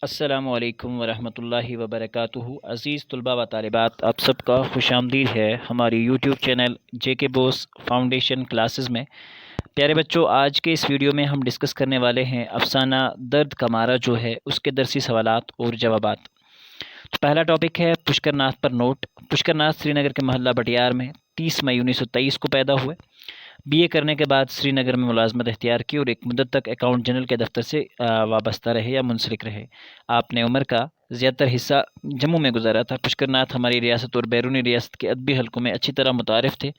السلام علیکم ورحمۃ اللہ وبرکاتہ۔ عزیز طلباء و طالبات، آپ سب کا خوش آمدید ہے ہماری یوٹیوب چینل جے کے بوس فاؤنڈیشن کلاسز میں۔ پیارے بچوں، آج کے اس ویڈیو میں ہم ڈسکس کرنے والے ہیں افسانہ درد کا مارا جو ہے اس کے درسی سوالات اور جوابات۔ تو پہلا ٹاپک ہے پشکر ناتھ پر نوٹ۔ پشکر ناتھ سری نگر کے محلہ بٹیار میں 30 مئی 1923 کو پیدا ہوئے۔ بی اے کرنے کے بعد سری نگر میں ملازمت اختیار کی اور ایک مدت تک اکاؤنٹ جنرل کے دفتر سے وابستہ رہے یا منسلک رہے۔ آپ نے عمر کا زیادہ تر حصہ جموں میں گزارا تھا۔ پشکر ناتھ ہماری ریاست اور بیرونی ریاست کے ادبی حلقوں میں اچھی طرح متعارف تھے۔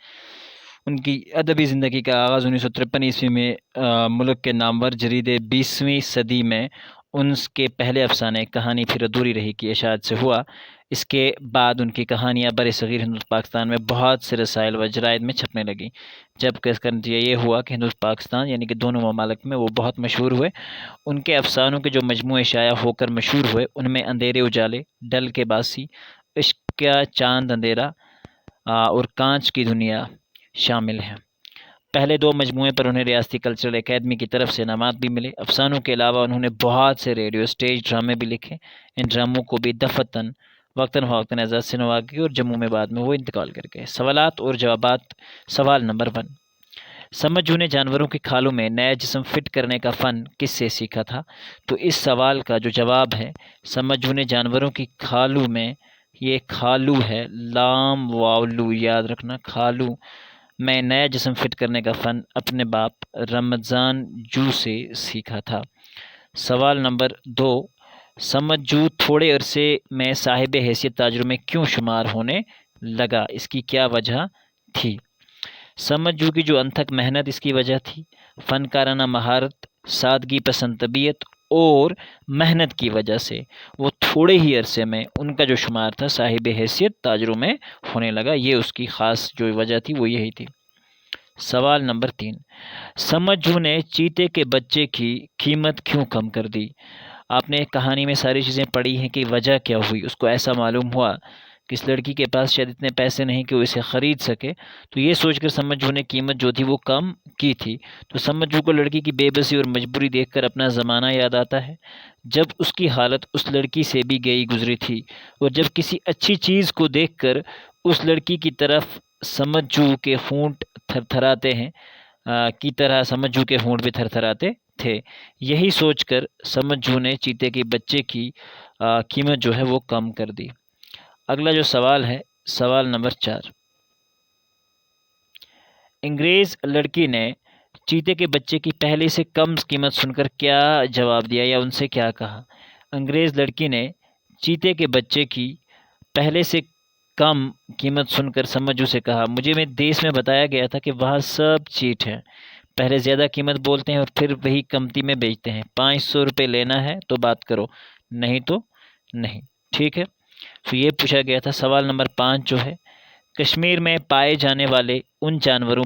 ان کی ادبی زندگی کا آغاز 1953 عیسوی میں ملک کے نامور جرید 20ویں صدی میں ان کے پہلے افسانے کہانی پھر ادھوری رہی کی اشاعت سے ہوا۔ اس کے بعد ان کی کہانیاں بر صغیر پاکستان میں بہت سے رسائل و جرائد میں چھپنے لگیں، جب اس کا نتیجہ یہ ہوا کہ پاکستان یعنی کہ دونوں ممالک میں وہ بہت مشہور ہوئے۔ ان کے افسانوں کے جو مجموعے شائع ہو کر مشہور ہوئے ان میں اندھیرے اجالے، ڈل کے باسی، عشق کا چاند اندھیرا اور کانچ کی دنیا شامل ہیں۔ پہلے دو مجموعے پر انہیں ریاستی کلچرل اکیڈمی کی طرف سے انعامات بھی ملے۔ افسانوں کے علاوہ انہوں نے بہت سے ریڈیو اسٹیج ڈرامے بھی لکھے۔ ان ڈراموں کو بھی دفتن وقتاً فوقتاً اعزاز سے نوازا اور جموں میں بعد میں وہ انتقال کر گئے۔ سوالات اور جوابات۔ سوال نمبر 1، سمجھو نے جانوروں کی کھالوں میں نیا جسم فٹ کرنے کا فن کس سے سیکھا تھا؟ تو اس سوال کا جو جواب ہے، سمجھو نے جانوروں کی کھالوں میں، یہ کھالو ہے، لام واولو یاد رکھنا، کھالو میں نیا جسم فٹ کرنے کا فن اپنے باپ رمضان جو سے سیکھا تھا۔ سوال نمبر 2، سمجھو تھوڑے عرصے میں صاحب حیثیت تاجروں میں کیوں شمار ہونے لگا؟ اس کی کیا وجہ تھی؟ سمجھو کی جو انتھک محنت اس کی وجہ تھی، فنکارانہ مہارت، سادگی پسند طبیعت اور محنت کی وجہ سے وہ تھوڑے ہی عرصے میں ان کا جو شمار تھا صاحب حیثیت تاجروں میں ہونے لگا۔ یہ اس کی خاص جو وجہ تھی وہ یہی تھی۔ سوال نمبر 3، سمجھو نے چیتے کے بچے کی قیمت کیوں کم کر دی؟ آپ نے کہانی میں ساری چیزیں پڑھی ہیں کہ وجہ کیا ہوئی۔ اس کو ایسا معلوم ہوا کہ اس لڑکی کے پاس شاید اتنے پیسے نہیں کہ وہ اسے خرید سکے، تو یہ سوچ کر سمجھو نے قیمت جو تھی وہ کم کی تھی۔ تو سمجھو کو لڑکی کی بے بسی اور مجبوری دیکھ کر اپنا زمانہ یاد آتا ہے، جب اس کی حالت اس لڑکی سے بھی گئی گزری تھی، اور جب کسی اچھی چیز کو دیکھ کر اس لڑکی کی طرف سمجھو کے ہونٹ تھرتھراتے ہیں کی طرح سمجھو کے ہونٹ بھی تھرتھراتے تھے۔ یہی سوچ کر سمجھو نے چیتے کے بچے کی قیمت جو ہے وہ کم کر دی۔ اگلا جو سوال ہے، سوال نمبر 4، انگریز لڑکی نے چیتے کے بچے کی پہلے سے کم قیمت سن کر کیا جواب دیا یا ان سے کیا کہا؟ انگریز لڑکی نے چیتے کے بچے کی پہلے سے کم قیمت سن کر سمجھو سے کہا، مجھے دیس میں بتایا گیا تھا کہ وہاں سب چیٹ ہے، پہلے زیادہ قیمت بولتے ہیں اور پھر وہی کمتی میں بیچتے ہیں۔ 500 روپے لینا ہے تو بات کرو، نہیں تو نہیں، ٹھیک ہے؟ تو یہ پوچھا گیا تھا۔ سوال نمبر 5 جو ہے، کشمیر میں پائے جانے والے ان جانوروں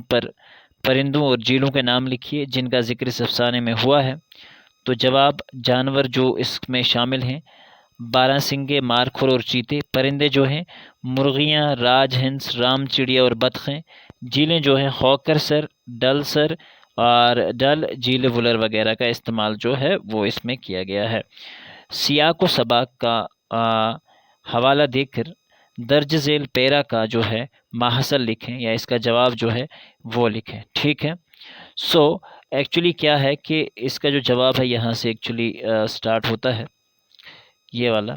پرندوں اور جھیلوں کے نام لکھیے جن کا ذکر اس افسانے میں ہوا ہے۔ تو جواب، جانور جو اس میں شامل ہیں، بارہ سنگے، مارکھور اور چیتے۔ پرندے جو ہیں، مرغیاں، راج ہنس، رام چڑیا اور بطخیں۔ جھیلیں جو ہیں، خوکر سر، ڈل سر اور ڈل جھیل ولر وغیرہ کا استعمال جو ہے وہ اس میں کیا گیا ہے۔ سیاق و سباق کا حوالہ دے کر درج ذیل پیرا کا جو ہے ماحصل لکھیں یا اس کا جواب جو ہے وہ لکھیں، ٹھیک ہے؟ ایکچولی کیا ہے کہ اس کا جو جواب ہے یہاں سے ایکچولی سٹارٹ ہوتا ہے، یہ والا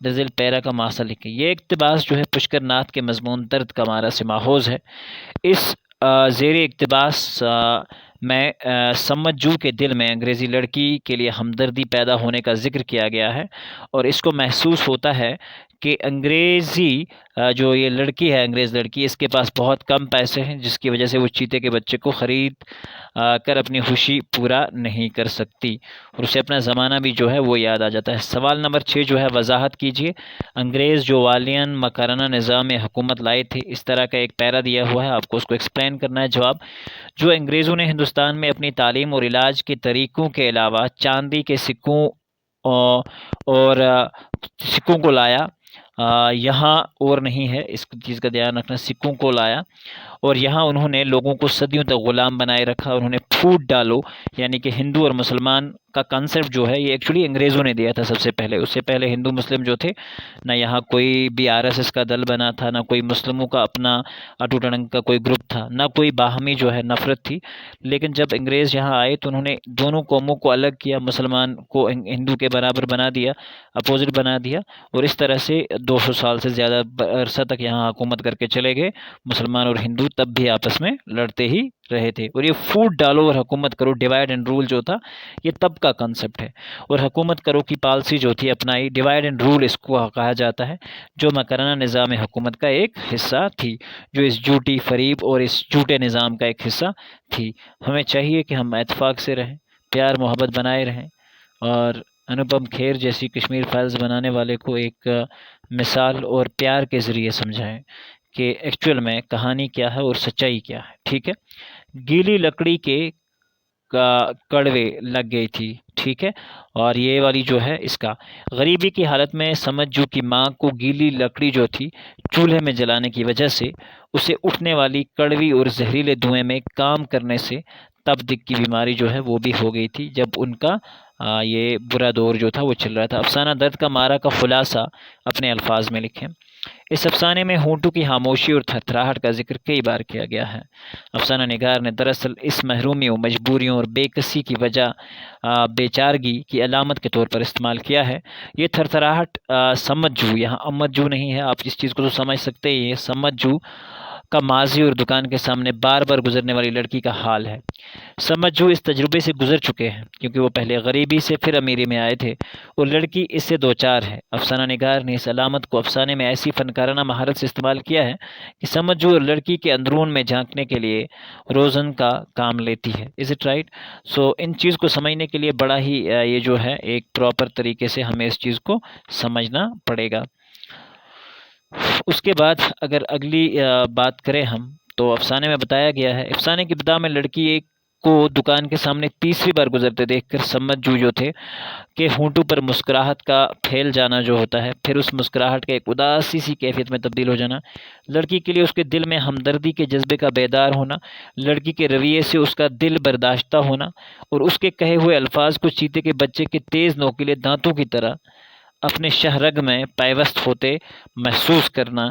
درج ذیل پیرا کا ماحصل لکھیں۔ یہ اقتباس جو ہے پشکر ناتھ کے مضمون درد کا مارا سے ماخوذ ہے۔ اس زیر اقتباس میں سمجھو کے دل میں انگریزی لڑکی کے لیے ہمدردی پیدا ہونے کا ذکر کیا گیا ہے، اور اس کو محسوس ہوتا ہے کہ انگریزی جو یہ لڑکی ہے، انگریز لڑکی، اس کے پاس بہت کم پیسے ہیں، جس کی وجہ سے وہ چیتے کے بچے کو خرید کر اپنی خوشی پورا نہیں کر سکتی، اور اسے اپنا زمانہ بھی جو ہے وہ یاد آ جاتا ہے۔ سوال نمبر 6 جو ہے، وضاحت کیجیے، انگریز جو والیان مکرانہ نظام حکومت لائے تھے، اس طرح کا ایک پیرا دیا ہوا ہے، آپ کو اس کو ایکسپلین کرنا ہے۔ جواب، جو انگریزوں نے ہندوستان میں اپنی تعلیم اور علاج کے طریقوں کے علاوہ چاندی کے سکوں اور سکوں کو لایا، یہاں اور نہیں ہے، اس چیز کا دھیان رکھنا، سکوں کو لایا، اور یہاں انہوں نے لوگوں کو صدیوں تک غلام بنائے رکھا۔ انہوں نے پھوٹ ڈالو، یعنی کہ ہندو اور مسلمان کا کانسیپٹ جو ہے یہ ایکچولی انگریزوں نے دیا تھا سب سے پہلے. اس سے پہلے ہندو مسلم جو تھے نہ یہاں کوئی بھی RSS کا دل بنا تھا، نہ کوئی مسلموں کا اپنا اٹوٹ ڈنگ کا کوئی گروپ تھا، نہ کوئی باہمی جو ہے نفرت تھی. لیکن جب انگریز یہاں آئے تو انہوں نے دونوں قوموں کو الگ کیا، مسلمان کو ہندو کے برابر بنا دیا، اپوزٹ بنا دیا، اور اس طرح سے 200 سال سے زیادہ عرصہ تک یہاں حکومت کر کے چلے گئے. مسلمان اور ہندو تب بھی آپس میں لڑتے ہی رہے تھے. اور یہ فوٹ ڈالو اور حکومت کرو، ڈیوائڈ اینڈ رول جو تھا یہ تب کا کنسپٹ ہے. اور حکومت کرو کی پالیسی جو تھی اپنائی، ڈیوائڈ اینڈ رول اس کو کہا جاتا ہے، جو مکرانہ نظام حکومت کا ایک حصہ تھی، جو اس جھوٹی فریب اور اس جھوٹے نظام کا ایک حصہ تھی. ہمیں چاہیے کہ ہم اتفاق سے رہیں، پیار محبت بنائے رہیں، اور انوپم کھیر جیسی کشمیر فائلز بنانے والے کو ایک مثال اور پیار کے ذریعے سمجھائیں کہ ایکچول میں کہانی کیا ہے اور سچائی کیا ہے. ٹھیک ہے. گیلی لکڑی کے کڑوے لگ گئی تھی. ٹھیک ہے. اور یہ والی جو ہے اس کا غریبی کی حالت میں سمجھو کی ماں کو گیلی لکڑی جو تھی چولہے میں جلانے کی وجہ سے اسے اٹھنے والی کڑوی اور زہریلے دھوئیں میں کام کرنے سے تپ دق کی بیماری جو ہے وہ بھی ہو گئی تھی، جب ان کا یہ برا دور جو تھا وہ چل رہا تھا. افسانہ درد کا مارا کا خلاصہ اپنے الفاظ میں لکھیں. اس افسانے میں ہونٹوں کی خاموشی اور تھرتھراہٹ کا ذکر کئی بار کیا گیا ہے. افسانہ نگار نے دراصل اس محرومیوں، مجبوریوں اور بے کسی کی وجہ بے چارگی کی علامت کے طور پر استعمال کیا ہے. یہ تھرتھراہٹ سمجھو، یہاں امجو نہیں ہے، آپ اس چیز کو تو سمجھ سکتے ہیں، یہ سمجھو کا ماضی اور دکان کے سامنے بار بار گزرنے والی لڑکی کا حال ہے. سمجھو اس تجربے سے گزر چکے ہیں کیونکہ وہ پہلے غریبی سے پھر امیری میں آئے تھے، اور لڑکی اس سے دوچار ہے. افسانہ نگار نے اس علامت کو افسانے میں ایسی فنکارانہ مہارت سے استعمال کیا ہے کہ سمجھو اور لڑکی کے اندرون میں جھانکنے کے لیے روزن کا کام لیتی ہے. Is it right? سو ان چیز کو سمجھنے کے لیے بڑا ہی یہ جو ہے ایک پراپر طریقے سے ہمیں اس چیز کو سمجھنا پڑے گا. اس کے بعد اگر اگلی بات کریں ہم تو افسانے میں بتایا گیا ہے، افسانے کی ابتدا میں لڑکی ایک کو دکان کے سامنے تیسری بار گزرتے دیکھ کر سمجھو جو تھے کہ ہونٹوں پر مسکراہٹ کا پھیل جانا جو ہوتا ہے، پھر اس مسکراہٹ کے ایک اداسی سی کیفیت میں تبدیل ہو جانا، لڑکی کے لیے اس کے دل میں ہمدردی کے جذبے کا بیدار ہونا، لڑکی کے رویے سے اس کا دل برداشتہ ہونا، اور اس کے کہے ہوئے الفاظ کو چیتے کے بچے کے تیز نوکیلے دانتوں کی طرح اپنے شہرگ میں پیوست ہوتے محسوس کرنا،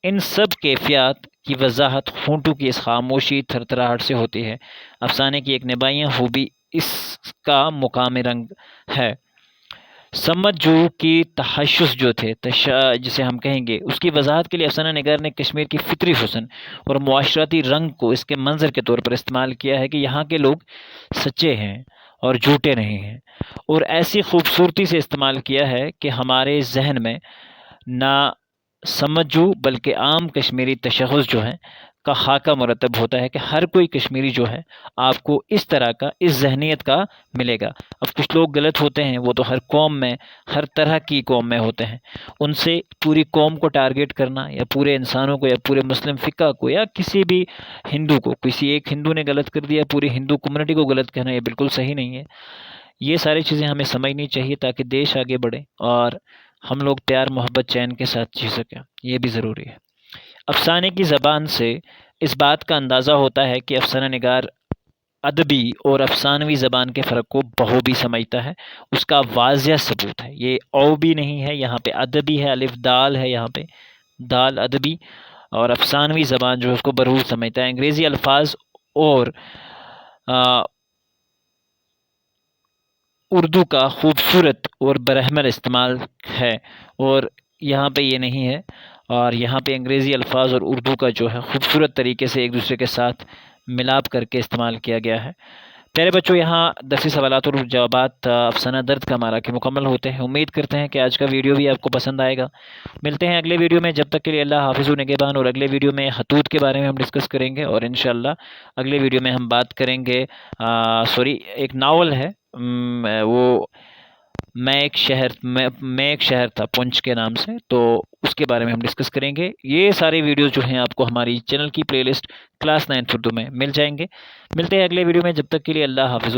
ان سب کیفیات کی وضاحت ہونٹوں کی اس خاموشی تھرتھراہٹ سے ہوتی ہے. افسانے کی ایک نبایاں خوبی اس کا مقامی رنگ ہے. سمجھو کی تحشش جو تھے جسے ہم کہیں گے، اس کی وضاحت کے لیے افسانہ نگار نے کشمیر کی فطری حسن اور معاشرتی رنگ کو اس کے منظر کے طور پر استعمال کیا ہے کہ یہاں کے لوگ سچے ہیں اور جھوٹے نہیں ہیں، اور ایسی خوبصورتی سے استعمال کیا ہے کہ ہمارے ذہن میں نہ سمجھو بلکہ عام کشمیری تشخص جو ہے کا خاکہ مرتب ہوتا ہے کہ ہر کوئی کشمیری جو ہے آپ کو اس طرح کا، اس ذہنیت کا ملے گا. اب کچھ لوگ غلط ہوتے ہیں، وہ تو ہر قوم میں، ہر طرح کی قوم میں ہوتے ہیں، ان سے پوری قوم کو ٹارگیٹ کرنا یا پورے انسانوں کو یا پورے مسلم فقہ کو یا کسی بھی ہندو کو، کسی ایک ہندو نے غلط کر دیا پوری ہندو کمیونٹی کو غلط کہنا یہ بالکل صحیح نہیں ہے. یہ ساری چیزیں ہمیں سمجھنی چاہیے تاکہ دیش آگے بڑھے اور ہم لوگ پیار محبت چین کے ساتھ جی سکیں، یہ بھی ضروری ہے. افسانے کی زبان سے اس بات کا اندازہ ہوتا ہے کہ افسانہ نگار ادبی اور افسانوی زبان کے فرق کو بخوبی سمجھتا ہے. اس کا واضح ثبوت ہے، یہ او بھی نہیں ہے، یہاں پہ ادبی ہے، الف دال ہے، یہاں پہ دال ادبی، اور افسانوی زبان جو ہے اس کو برحور سمجھتا ہے. انگریزی الفاظ اور اردو کا خوبصورت اور برحمل استعمال ہے، اور یہاں پہ یہ نہیں ہے، اور یہاں پہ انگریزی الفاظ اور اردو کا جو ہے خوبصورت طریقے سے ایک دوسرے کے ساتھ ملاپ کر کے استعمال کیا گیا ہے. پیارے بچوں، یہاں درسی سوالات اور جوابات افسانہ درد کا مارا کے مکمل ہوتے ہیں. امید کرتے ہیں کہ آج کا ویڈیو بھی آپ کو پسند آئے گا. ملتے ہیں اگلے ویڈیو میں، جب تک کے لیے اللہ حافظ و نگہبان. اور اگلے ویڈیو میں خطوط کے بارے میں ہم ڈسکس کریں گے، اور انشاءاللہ اگلے ویڈیو میں ہم بات کریں گے ایک ناول ہے، وہ میں ایک شہر تھا پونچھ کے نام سے، تو اس کے بارے میں ہم ڈسکس کریں گے. یہ سارے ویڈیوز جو ہیں آپ کو ہماری چینل کی پلے لسٹ کلاس 9 اردو میں مل جائیں گے. ملتے ہیں اگلے ویڈیو میں، جب تک کے لیے اللہ حافظ.